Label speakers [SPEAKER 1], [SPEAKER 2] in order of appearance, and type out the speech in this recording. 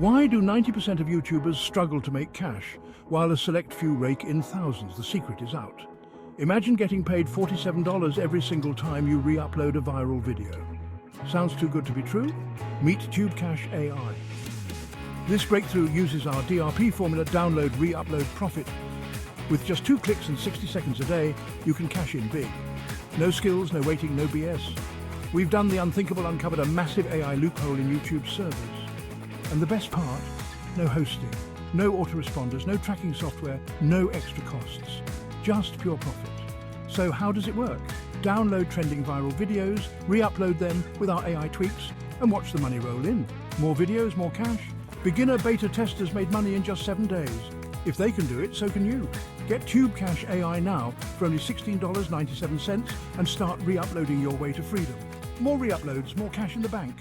[SPEAKER 1] Why do 90% of YouTubers struggle to make cash, while a select few rake in thousands? The secret is out. Imagine getting paid $47 every single time you re-upload a viral video. Sounds too good to be true? Meet TubeCash AI. This breakthrough uses our DRP formula, download, re-upload, profit. With just 2 clicks and 60 seconds a day, you can cash in big. No skills, no waiting, no BS. We've done the unthinkable, uncovered a massive AI loophole in YouTube servers. And the best part, no hosting, no autoresponders, no tracking software, no extra costs. Just pure profit. So how does it work? Download trending viral videos, re-upload them with our AI tweaks, and watch the money roll in. More videos, more cash. Beginner beta testers made money in just 7 days. If they can do it, so can you. Get TubeCash AI now for only $16.97 and start re-uploading your way to freedom. More re-uploads, more cash in the bank.